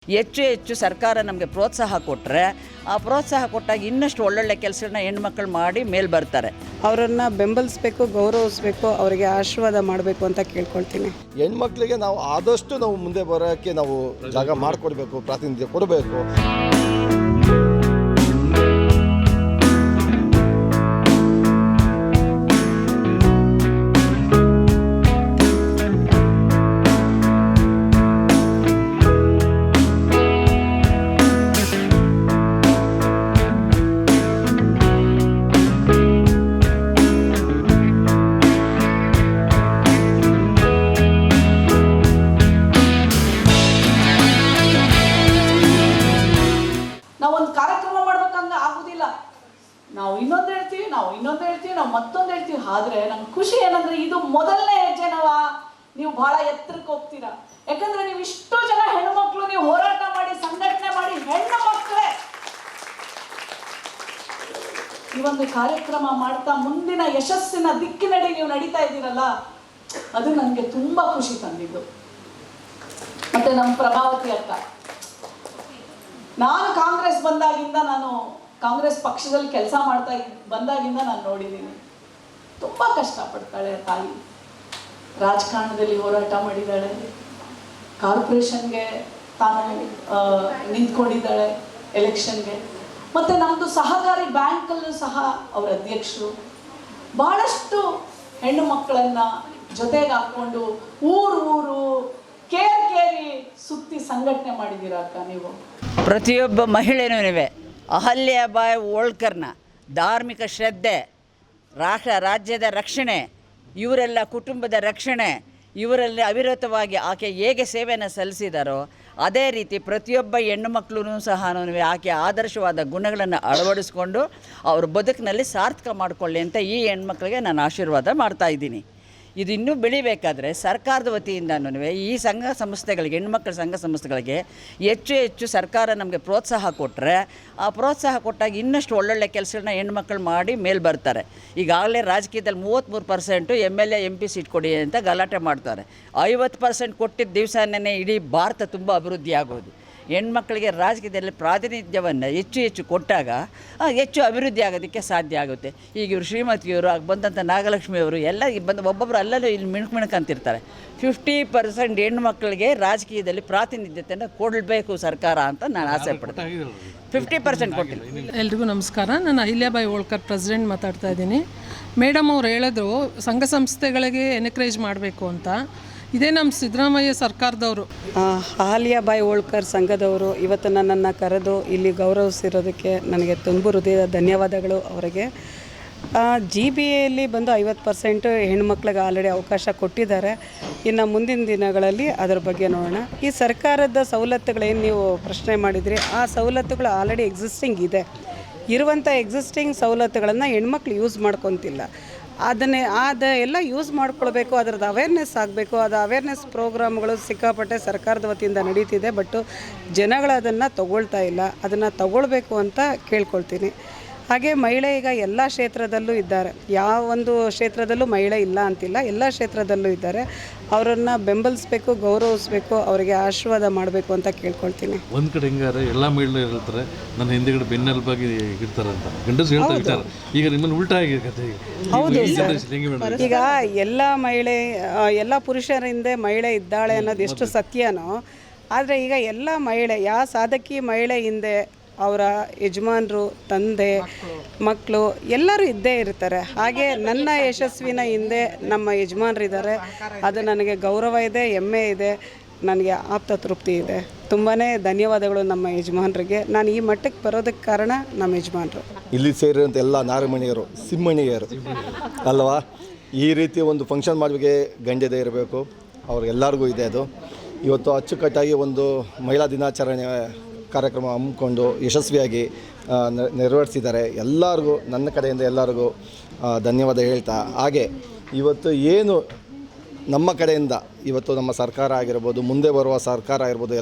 ಹೆಚ್ಚು ಹೆಚ್ಚು ಸರ್ಕಾರ ನಮಗೆ ಪ್ರೋತ್ಸಾಹ ಕೊಟ್ಟರೆ ಆ ಪ್ರೋತ್ಸಾಹ ಕೊಟ್ಟಾಗ ಇನ್ನಷ್ಟು ಒಳ್ಳೊಳ್ಳೆ ಕೆಲಸಗಳನ್ನ ಹೆಣ್ಮಕ್ಳು ಮಾಡಿ ಮೇಲೆ ಬರ್ತಾರೆ. ಅವರನ್ನು ಬೆಂಬಲಿಸಬೇಕು, ಗೌರವಿಸಬೇಕು, ಅವರಿಗೆ ಆಶೀರ್ವಾದ ಮಾಡಬೇಕು ಅಂತ ಕೇಳ್ಕೊಳ್ತೀನಿ. ಹೆಣ್ಮಕ್ಳಿಗೆ ನಾವು ಆದಷ್ಟು ನಾವು ಮುಂದೆ ಬರೋಕ್ಕೆ ನಾವು ಜಾಗ ಮಾಡಿಕೊಡ್ಬೇಕು, ಪ್ರಾತಿನಿಧ್ಯ ಕೊಡಬೇಕು. ನಾವೊಂದು ಕಾರ್ಯಕ್ರಮ ಮಾಡ್ಬೇಕಂದ್ರೆ ಆಗೋದಿಲ್ಲ. ನಾವು ಇನ್ನೊಂದು ಹೇಳ್ತೀವಿ, ನಾವು ಮತ್ತೊಂದು ಹೇಳ್ತೀವಿ. ಆದರೆ ನಂಗೆ ಖುಷಿ ಏನಂದ್ರೆ ಇದು ಮೊದಲನೇ ಹೆಜ್ಜೆನವಾ. ನೀವು ಬಹಳ ಎತ್ತರಕ್ಕೆ ಹೋಗ್ತೀರಾ. ಯಾಕಂದ್ರೆ ನೀವು ಇಷ್ಟು ಜನ ಹೆಣ್ಣುಮಕ್ಳು ನೀವು ಹೋರಾಟ ಮಾಡಿ, ಸಂಘಟನೆ ಮಾಡಿ, ಹೆಣ್ಣು ಮಕ್ಕಳೇ ಈ ಒಂದು ಕಾರ್ಯಕ್ರಮ ಮಾಡ್ತಾ ಮುಂದಿನ ಯಶಸ್ಸಿನ ದಿಕ್ಕಿನಡಿ ನೀವು ನಡೀತಾ ಇದ್ದೀರಲ್ಲ, ಅದು ನನಗೆ ತುಂಬಾ ಖುಷಿ ತಂದಿದ್ದು. ಮತ್ತೆ ನಮ್ಮ ಪ್ರಭಾವತಿ ಅಕ್ಕ, ನಾನು ಕಾಂಗ್ರೆಸ್ ಬಂದಾಗಿಂದ, ನಾನು ಕಾಂಗ್ರೆಸ್ ಪಕ್ಷದಲ್ಲಿ ಕೆಲಸ ಮಾಡ್ತಾ ಬಂದಾಗಿಂದ ನಾನು ನೋಡಿದ್ದೀನಿ. ತುಂಬ ಕಷ್ಟಪಡ್ತಾಳೆ ತಾಯಿ. ರಾಜಕಾರಣದಲ್ಲಿ ಹೋರಾಟ ಮಾಡಿದ್ದಾಳೆ, ಕಾರ್ಪೊರೇಷನ್ಗೆ ತಾನು ನಿಂತ್ಕೊಂಡಿದ್ದಾಳೆ ಎಲೆಕ್ಷನ್ಗೆ. ಮತ್ತು ನಮ್ಮದು ಸಹಕಾರಿ ಬ್ಯಾಂಕಲ್ಲೂ ಸಹ ಅವರ ಅಧ್ಯಕ್ಷರು. ಭಾಳಷ್ಟು ಹೆಣ್ಣು ಮಕ್ಕಳನ್ನು ಜೊತೆಗೆ ಹಾಕ್ಕೊಂಡು ಊರು ಕೇರಿ ಸುತ್ತಿ ಸಂಘಟನೆ ಮಾಡಿದ್ದೀರ ಅಕ್ಕ ನೀವು. ಪ್ರತಿಯೊಬ್ಬ ಮಹಿಳೆನೂ ಅಹಲ್ಯಾಬಾಯಿ ಹೋಳ್ಕರ್ನ ಧಾರ್ಮಿಕ ಶ್ರದ್ಧೆ, ರಾಜ್ಯದ ರಕ್ಷಣೆ, ಇವರೆಲ್ಲ ಕುಟುಂಬದ ರಕ್ಷಣೆ, ಇವರಲ್ಲಿ ಅವಿರತವಾಗಿ ಆಕೆ ಹೇಗೆ ಸೇವೆಯನ್ನು ಸಲ್ಲಿಸಿದಾರೋ ಅದೇ ರೀತಿ ಪ್ರತಿಯೊಬ್ಬ ಹೆಣ್ಣು ಮಕ್ಕಳೂ ಸಹ ಆಕೆ ಆದರ್ಶವಾದ ಗುಣಗಳನ್ನು ಅಳವಡಿಸ್ಕೊಂಡು ಅವ್ರ ಬದುಕಿನಲ್ಲಿ ಸಾರ್ಥಕ ಮಾಡಿಕೊಳ್ಳಿ ಅಂತ ಈ ಹೆಣ್ಮಕ್ಳಿಗೆ ನಾನು ಆಶೀರ್ವಾದ ಮಾಡ್ತಾಯಿದ್ದೀನಿ. ಇದು ಇನ್ನೂ ಬೆಳಿಬೇಕಾದ್ರೆ ಸರ್ಕಾರದ ವತಿಯಿಂದನೂ ಈ ಸಂಘ ಸಂಸ್ಥೆಗಳಿಗೆ, ಹೆಣ್ಮಕ್ಳ ಸಂಘ ಸಂಸ್ಥೆಗಳಿಗೆ ಹೆಚ್ಚು ಹೆಚ್ಚು ಸರ್ಕಾರ ನಮಗೆ ಪ್ರೋತ್ಸಾಹ ಕೊಟ್ಟರೆ ಆ ಪ್ರೋತ್ಸಾಹ ಕೊಟ್ಟಾಗ ಇನ್ನಷ್ಟು ಒಳ್ಳೊಳ್ಳೆ ಕೆಲಸಗಳನ್ನ ಹೆಣ್ಮಕ್ಳು ಮಾಡಿ ಮೇಲೆ ಬರ್ತಾರೆ. ಈಗಾಗಲೇ ರಾಜಕೀಯದಲ್ಲಿ 33% MLA MP ಸೀಟ್ ಕೊಡಿ ಅಂತ ಗಲಾಟೆ ಮಾಡ್ತಾರೆ. 50% ಕೊಟ್ಟಿದ್ದ ದಿವಸನೇ ಇಡೀ ಭಾರತ ತುಂಬ ಅಭಿವೃದ್ಧಿ ಆಗೋದು. ಹೆಣ್ಮಕ್ಳಿಗೆ ರಾಜಕೀಯದಲ್ಲಿ ಪ್ರಾತಿನಿಧ್ಯವನ್ನು ಹೆಚ್ಚು ಕೊಟ್ಟಾಗ ಹೆಚ್ಚು ಅಭಿವೃದ್ಧಿ ಆಗೋದಕ್ಕೆ ಸಾಧ್ಯ ಆಗುತ್ತೆ. ಈಗ ಇವರು ಶ್ರೀಮತಿಯವರು ಬಂದಂಥ ನಾಗಲಕ್ಷ್ಮಿಯವರು ಎಲ್ಲ ಬಂದು ಒಬ್ಬೊಬ್ಬರು ಅಲ್ಲಲ್ಲೂ ಇಲ್ಲಿ ಮಿಣ್ಕಂತಿರ್ತಾರೆ. 50% ಹೆಣ್ಮಕ್ಳಿಗೆ ರಾಜಕೀಯದಲ್ಲಿ ಪ್ರಾತಿನಿಧ್ಯತೆಯನ್ನು ಕೊಡಬೇಕು ಸರ್ಕಾರ ಅಂತ ನಾನು ಆಸೆ ಪಡ್ತೀನಿ. 50% ಕೊಟ್ಟಿಲ್ಲ. ಎಲ್ರಿಗೂ ನಮಸ್ಕಾರ. ನಾನು ಅಹಲ್ಯಾಬಾಯಿ ಹೋಳ್ಕರ್ ಪ್ರೆಸಿಡೆಂಟ್ ಮಾತಾಡ್ತಾ ಇದ್ದೀನಿ. ಮೇಡಮ್ ಅವ್ರು ಹೇಳಿದ್ರು ಸಂಘ ಸಂಸ್ಥೆಗಳಿಗೆ ಎನ್ಕರೇಜ್ ಮಾಡಬೇಕು ಅಂತ. ಇದೇ ನಮ್ಮ ಸಿದ್ದರಾಮಯ್ಯ ಸರ್ಕಾರದವರು, ಅಹಲ್ಯಾಬಾಯಿ ಹೋಳ್ಕರ್ ಸಂಘದವರು ಇವತ್ತು ನನ್ನನ್ನು ಕರೆದು ಇಲ್ಲಿ ಗೌರವಿಸಿರೋದಕ್ಕೆ ನನಗೆ ತುಂಬ ಹೃದಯದ ಧನ್ಯವಾದಗಳು ಅವರಿಗೆ. GBAಯಲ್ಲಿ ಬಂದು 50% ಹೆಣ್ಮಕ್ಳಿಗೆ ಆಲ್ರೆಡಿ ಅವಕಾಶ ಕೊಟ್ಟಿದ್ದಾರೆ. ಇನ್ನು ಮುಂದಿನ ದಿನಗಳಲ್ಲಿ ಅದರ ಬಗ್ಗೆ ನೋಡೋಣ. ಈ ಸರ್ಕಾರದ ಸವಲತ್ತುಗಳೇನು ನೀವು ಪ್ರಶ್ನೆ ಮಾಡಿದ್ರಿ, ಆ ಸವಲತ್ತುಗಳು ಆಲ್ರೆಡಿ ಎಕ್ಸಿಸ್ಟಿಂಗ್ ಇದೆ. ಇರುವಂಥ ಎಕ್ಸಿಸ್ಟಿಂಗ್ ಸವಲತ್ತುಗಳನ್ನು ಹೆಣ್ಮಕ್ಳು ಯೂಸ್ ಮಾಡ್ಕೊತಿಲ್ಲ. ಎಲ್ಲ ಯೂಸ್ ಮಾಡ್ಕೊಳ್ಬೇಕು, ಅದರದ್ದು ಅವೇರ್ನೆಸ್ ಆಗಬೇಕು. ಅದು ಅವೇರ್ನೆಸ್ ಪ್ರೋಗ್ರಾಮ್ಗಳು ಸಿಕ್ಕಾಪಟ್ಟೆ ಸರ್ಕಾರದ ವತಿಯಿಂದ ನಡೀತಿದೆ. ಬಟ್ ಜನಗಳು ಅದನ್ನು ತಗೊಳ್ತಾ ಇಲ್ಲ. ಅದನ್ನು ತಗೊಳ್ಬೇಕು ಅಂತ ಕೇಳ್ಕೊಳ್ತೀನಿ. ಹಾಗೆ ಮಹಿಳೆ ಈಗ ಎಲ್ಲ ಕ್ಷೇತ್ರದಲ್ಲೂ ಇದ್ದಾರೆ. ಯಾವ ಒಂದು ಕ್ಷೇತ್ರದಲ್ಲೂ ಮಹಿಳೆ ಇಲ್ಲ ಅಂತಿಲ್ಲ, ಎಲ್ಲ ಕ್ಷೇತ್ರದಲ್ಲೂ ಇದ್ದಾರೆ. ಅವರನ್ನು ಬೆಂಬಲಿಸಬೇಕು, ಗೌರವಿಸಬೇಕು, ಅವರಿಗೆ ಆಶೀರ್ವಾದ ಮಾಡಬೇಕು ಅಂತ ಕೇಳ್ಕೊಳ್ತೀನಿ. ಒಂದು ಕಡೆ ಹೆಂಗಾರೆ ಎಲ್ಲ ಮಹಿಳೆ ಇರ್ತಾರೆ, ನನ್ನ ಹಿಂದೆಗಡೆ ಬೆನ್ನೆಲುಬಾಗಿ ಇರ್ತಾರೆ ಅಂತ ಗಂಡಸರು ಹೇಳ್ತಾ ವಿಚಾರ. ಈಗ ನಿಮ್ಮನ್ನು ಉಲ್ಟಾ ಆಗಿರುತ್ತೆ. ಹೌದು ಸರ್. ಈಗ ಎಲ್ಲ ಪುರುಷರ ಹಿಂದೆ ಮಹಿಳೆ ಇದ್ದಾಳೆ ಅನ್ನೋದು ಎಷ್ಟು ಸತ್ಯನೋ, ಆದರೆ ಈಗ ಎಲ್ಲ ಮಹಿಳೆ, ಯಾವ ಸಾಧಕಿ ಮಹಿಳೆ ಹಿಂದೆ ಅವರ ಯಜಮಾನರು, ತಂದೆ, ಮಕ್ಕಳು ಎಲ್ಲರೂ ಇದ್ದೇ ಇರ್ತಾರೆ. ಹಾಗೆ ನನ್ನ ಯಶಸ್ವಿನ ಹಿಂದೆ ನಮ್ಮ ಯಜಮಾನರಿದ್ದಾರೆ. ಅದು ನನಗೆ ಗೌರವ ಇದೆ, ಹೆಮ್ಮೆ ಇದೆ, ನನಗೆ ಆಪ್ತ ತೃಪ್ತಿ ಇದೆ. ತುಂಬಾ ಧನ್ಯವಾದಗಳು ನಮ್ಮ ಯಜಮಾನರಿಗೆ. ನಾನು ಈ ಮಟ್ಟಕ್ಕೆ ಬರೋದಕ್ಕೆ ಕಾರಣ ನಮ್ಮ ಯಜಮಾನರು. ಇಲ್ಲಿ ಸೇರಿದಂಥ ಎಲ್ಲ ನಾರಮಣಿಯರು, ಸಿಂಹಣಿಯರು ಅಲ್ವಾ. ಈ ರೀತಿ ಒಂದು ಫಂಕ್ಷನ್ ಮಾಡಬೇಕೆ ಗಂಡದೇ ಇರಬೇಕು, ಅವ್ರಿಗೆಲ್ಲರಿಗೂ ಇದೆ. ಅದು ಇವತ್ತು ಅಚ್ಚುಕಟ್ಟಾಗಿ ಒಂದು ಮಹಿಳಾ ದಿನಾಚರಣೆ ಕಾರ್ಯಕ್ರಮ ಹಮ್ಮಿಕೊಂಡು ಯಶಸ್ವಿಯಾಗಿ ನೆರವೇರಿಸಿದ್ದಾರೆ. ಎಲ್ಲರಿಗೂ ನನ್ನ ಕಡೆಯಿಂದ ಎಲ್ಲರಿಗೂ ಧನ್ಯವಾದ ಹೇಳ್ತಾ, ಹಾಗೆ ಇವತ್ತು ಏನು ನಮ್ಮ ಕಡೆಯಿಂದ ಇವತ್ತು ನಮ್ಮ ಸರ್ಕಾರ ಆಗಿರ್ಬೋದು, ಮುಂದೆ ಬರುವ ಸರ್ಕಾರ ಆಗಿರ್ಬೋದು,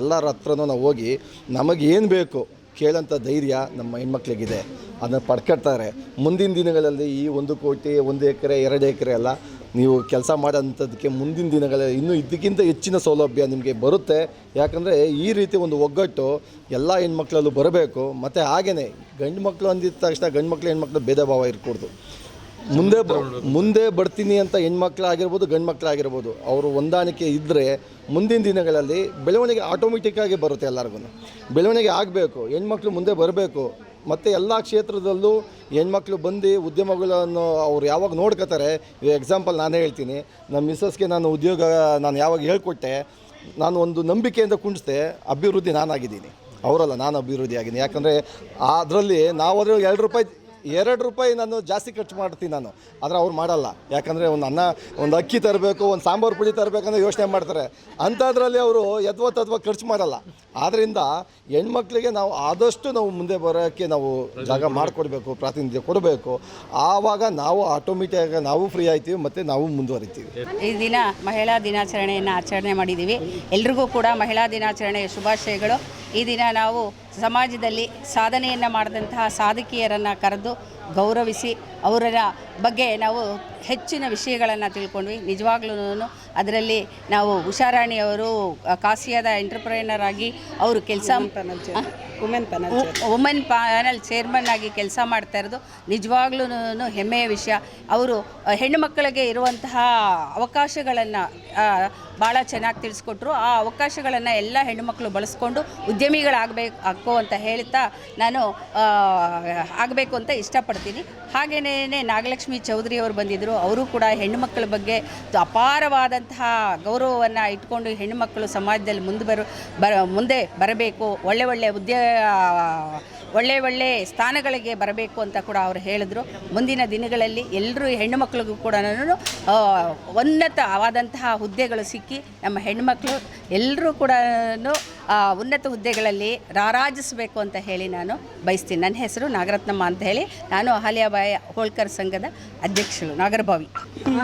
ಎಲ್ಲರ ಹತ್ರನೂ ನಾವು ಹೋಗಿ ನಮಗೇನು ಬೇಕು ಕೇಳೋಂಥ ಧೈರ್ಯ ನಮ್ಮ ಹೆಣ್ಮಕ್ಳಿಗಿದೆ. ಅದನ್ನು ಪಡ್ಕೊಳ್ತಾರೆ. ಮುಂದಿನ ದಿನಗಳಲ್ಲಿ ಈ 1 ಕೋಟಿ 1 ಎಕರೆ 2 ಎಕರೆ ಅಲ್ಲ, ನೀವು ಕೆಲಸ ಮಾಡೋಂಥದ್ದಕ್ಕೆ ಮುಂದಿನ ದಿನಗಳಲ್ಲಿ ಇನ್ನೂ ಇದಕ್ಕಿಂತ ಹೆಚ್ಚಿನ ಸೌಲಭ್ಯ ನಿಮಗೆ ಬರುತ್ತೆ. ಯಾಕಂದರೆ ಈ ರೀತಿ ಒಂದು ಒಗ್ಗಟ್ಟು ಎಲ್ಲ ಹೆಣ್ಮಕ್ಳಲ್ಲೂ ಬರಬೇಕು. ಮತ್ತು ಹಾಗೆಯೇ ಗಂಡು ಮಕ್ಕಳು ಅಂದಿದ ತಕ್ಷಣ ಗಂಡು ಮಕ್ಕಳು ಹೆಣ್ಮಕ್ಳು ಭೇದ ಭಾವ ಇರಕೂಡ್ದು. ಮುಂದೆ ಬರ್ತೀನಿ ಅಂತ ಹೆಣ್ಮಕ್ಳಾಗಿರ್ಬೋದು ಗಂಡು ಮಕ್ಕಳಾಗಿರ್ಬೋದು, ಅವರು ಹೊಂದಾಣಿಕೆ ಇದ್ದರೆ ಮುಂದಿನ ದಿನಗಳಲ್ಲಿ ಬೆಳವಣಿಗೆ ಆಟೋಮೆಟಿಕ್ಕಾಗಿ ಬರುತ್ತೆ. ಎಲ್ಲರಿಗೂ ಬೆಳವಣಿಗೆ ಆಗಬೇಕು, ಹೆಣ್ಮಕ್ಳು ಮುಂದೆ ಬರಬೇಕು. ಮತ್ತು ಎಲ್ಲ ಕ್ಷೇತ್ರದಲ್ಲೂ ಹೆಣ್ಮಕ್ಳು ಬಂದು ಉದ್ಯಮಗಳನ್ನು ಅವ್ರು ಯಾವಾಗ ನೋಡ್ಕೋತಾರೆ. ಎಕ್ಸಾಂಪಲ್ ನಾನೇ ಹೇಳ್ತೀನಿ, ನಮ್ಮ ಮಿಸ್ಸಸ್ಗೆ ನಾನು ಉದ್ಯೋಗ ನಾನು ಯಾವಾಗ ಹೇಳ್ಕೊಟ್ಟೆ, ನಾನು ಒಂದು ನಂಬಿಕೆಯಿಂದ ಕುಣಿಸ್ದೆ, ಅಭಿವೃದ್ಧಿ ನಾನಾಗಿದ್ದೀನಿ, ಅವರಲ್ಲ, ನಾನು ಅಭಿವೃದ್ಧಿ ಆಗಿದ್ದೀನಿ. ಯಾಕಂದರೆ ಅದರಲ್ಲಿ ನಾವು ಎರಡು ರೂಪಾಯಿ ನಾನು ಜಾಸ್ತಿ ಖರ್ಚು ಮಾಡ್ತೀನಿ ನಾನು, ಆದರೆ ಅವ್ರು ಮಾಡಲ್ಲ. ಯಾಕಂದರೆ ಒಂದು ಅಕ್ಕಿ ತರಬೇಕು, ಒಂದು ಸಾಂಬಾರು ಪುಡಿ ತರಬೇಕಂದ್ರೆ ಯೋಚನೆ ಮಾಡ್ತಾರೆ. ಅಂಥದ್ರಲ್ಲಿ ಅವರು ಯಥಾವತ್ ಖರ್ಚು ಮಾಡಲ್ಲ. ಆದ್ದರಿಂದ ಹೆಣ್ಮಕ್ಳಿಗೆ ನಾವು ಆದಷ್ಟು ನಾವು ಮುಂದೆ ಬರೋಕ್ಕೆ ನಾವು ಜಾಗ ಮಾಡಿಕೊಡ್ಬೇಕು, ಪ್ರಾತಿನಿಧ್ಯ ಕೊಡಬೇಕು. ಆವಾಗ ನಾವು ಆಟೋಮೆಟಿಕ್ಕಾಗಿ ನಾವು ಫ್ರೀ ಆಯ್ತೀವಿ ಮತ್ತು ನಾವು ಮುಂದುವರಿತೀವಿ. ಈ ದಿನ ಮಹಿಳಾ ದಿನಾಚರಣೆಯನ್ನು ಆಚರಣೆ ಮಾಡಿದ್ದೀವಿ. ಎಲ್ರಿಗೂ ಕೂಡ ಮಹಿಳಾ ದಿನಾಚರಣೆಯ ಶುಭಾಶಯಗಳು. ಈ ದಿನ ನಾವು ಸಮಾಜದಲ್ಲಿ ಸಾಧನೆಯನ್ನು ಮಾಡಿದಂತಹ ಸಾಧಕಿಯರನ್ನು ಕರೆದು ಗೌರವಿಸಿ ಅವರ ಬಗ್ಗೆ ನಾವು ಹೆಚ್ಚಿನ ವಿಷಯಗಳನ್ನು ತಿಳ್ಕೊಂಡ್ವಿ. ನಿಜವಾಗ್ಲೂ ಅದರಲ್ಲಿ ನಾವು ಉಷಾರಾಣಿಯವರು ಕಾಸಿಯಾದ ಎಂಟರ್ಪ್ರೈನರ್ ಆಗಿ ಅವರು ಕೆಲಸ ವುಮೆನ್ ಪ್ಯಾನಲ್ ಚೇರ್ಮನ್ ಆಗಿ ಕೆಲಸ ಮಾಡ್ತಾ ಇರೋದು ನಿಜವಾಗ್ಲೂ ಹೆಮ್ಮೆಯ ವಿಷಯ. ಅವರು ಹೆಣ್ಣು ಮಕ್ಕಳಿಗೆ ಇರುವಂತಹ ಅವಕಾಶಗಳನ್ನು ಭಾಳ ಚೆನ್ನಾಗಿ ತಿಳಿಸ್ಕೊಟ್ರು. ಆ ಅವಕಾಶಗಳನ್ನು ಎಲ್ಲ ಹೆಣ್ಣುಮಕ್ಕಳು ಬಳಸ್ಕೊಂಡು ಉದ್ಯಮಿಗಳಾಗಬೇಕು ಅಂತ ಹೇಳ್ತಾ ನಾನು ಆಗಬೇಕು ಅಂತ ಇಷ್ಟಪಡ್ತೀನಿ. ಹಾಗೆಯೇ ನಾಗಲಕ್ಷ್ಮಿ ಚೌಧರಿ ಅವರು ಬಂದಿದ್ದರು. ಅವರು ಕೂಡ ಹೆಣ್ಣುಮಕ್ಕಳ ಬಗ್ಗೆ ಅಪಾರವಾದಂತಹ ಗೌರವವನ್ನು ಇಟ್ಕೊಂಡು ಹೆಣ್ಣುಮಕ್ಕಳು ಸಮಾಜದಲ್ಲಿ ಮುಂದೆ ಬರಬೇಕು, ಒಳ್ಳೆ ಸ್ಥಾನಗಳಿಗೆ ಬರಬೇಕು ಅಂತ ಕೂಡ ಅವರು ಹೇಳಿದ್ರು. ಮುಂದಿನ ದಿನಗಳಲ್ಲಿ ಎಲ್ಲರೂ ಹೆಣ್ಣು ಮಕ್ಕಳಿಗೂ ಕೂಡ ಉನ್ನತವಾದಂತಹ ಹುದ್ದೆಗಳು ಸಿಕ್ಕಿ ನಮ್ಮ ಹೆಣ್ಣುಮಕ್ಕಳು ಎಲ್ಲರೂ ಕೂಡ ಉನ್ನತ ಹುದ್ದೆಗಳಲ್ಲಿ ರಾರಾಜಿಸಬೇಕು ಅಂತ ಹೇಳಿ ನಾನು ಬಯಸ್ತೀನಿ. ನನ್ನ ಹೆಸರು ನಾಗರತ್ನಮ್ಮ ಅಂತ ಹೇಳಿ, ನಾನು ಅಹಲ್ಯಾಬಾಯಿ ಹೋಳ್ಕರ್ ಸಂಘದ ಅಧ್ಯಕ್ಷರು, ನಾಗರಭಾವಿ.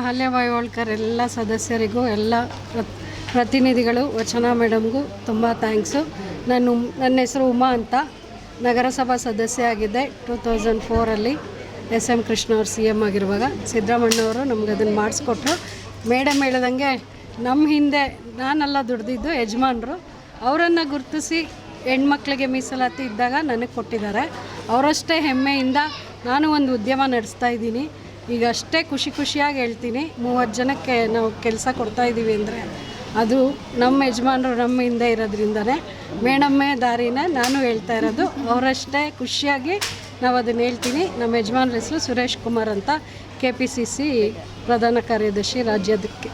ಅಹಲ್ಯಾಬಾಯಿ ಹೋಳ್ಕರ್ ಎಲ್ಲ ಸದಸ್ಯರಿಗೂ, ಎಲ್ಲ ಪ್ರತಿನಿಧಿಗಳು, ವಚನ ಮೇಡಮ್ಗೂ ತುಂಬ ಥ್ಯಾಂಕ್ಸು. ನನ್ನ ಹೆಸರು ಉಮಾ ಅಂತ, ನಗರಸಭಾ ಸದಸ್ಯ ಆಗಿದ್ದೆ 2004 SM ಕೃಷ್ಣ ಅವರು CM ಆಗಿರುವಾಗ. ಸಿದ್ದರಾಮಣ್ಣವರು ನಮ್ಗೆ ಅದನ್ನು ಮಾಡಿಸ್ಕೊಟ್ರು. ಮೇಡಮ್ ಹೇಳ್ದಂಗೆ ನಮ್ಮ ಹಿಂದೆ ನಾನೆಲ್ಲ ದುಡ್ದಿದ್ದು ಯಜಮಾನರು, ಅವರನ್ನು ಗುರುತಿಸಿ ಹೆಣ್ಮಕ್ಳಿಗೆ ಮೀಸಲಾತಿ ಇದ್ದಾಗ ನನಗೆ ಕೊಟ್ಟಿದ್ದಾರೆ. ಅವರಷ್ಟೇ ಹೆಮ್ಮೆಯಿಂದ ನಾನು ಒಂದು ಉದ್ಯಮ ನಡೆಸ್ತಾ ಇದ್ದೀನಿ. ಈಗ ಅಷ್ಟೇ ಖುಷಿಯಾಗಿ ಹೇಳ್ತೀನಿ, 30 ಜನಕ್ಕೆ ನಾವು ಕೆಲಸ ಕೊಡ್ತಾಯಿದ್ದೀವಿ ಅಂದರೆ ಅದು ನಮ್ಮ ಯಜಮಾನರು ನಮ್ಮ ಹಿಂದೆ ಇರೋದ್ರಿಂದನೇ, ಮೇಡಮ್ಮೇ ದಾರಿನ ನಾನು ಹೇಳ್ತಾ ಇರೋದು. ಅವರಷ್ಟೇ ಖುಷಿಯಾಗಿ ನಾವು ಅದನ್ನು ಹೇಳ್ತೀನಿ. ನಮ್ಮ ಯಜಮಾನ್ರ ಹೆಸರು ಸುರೇಶ್ ಕುಮಾರ್ ಅಂತ, KPCC ಪ್ರಧಾನ ಕಾರ್ಯದರ್ಶಿ ರಾಜ್ಯಕ್ಕೆ.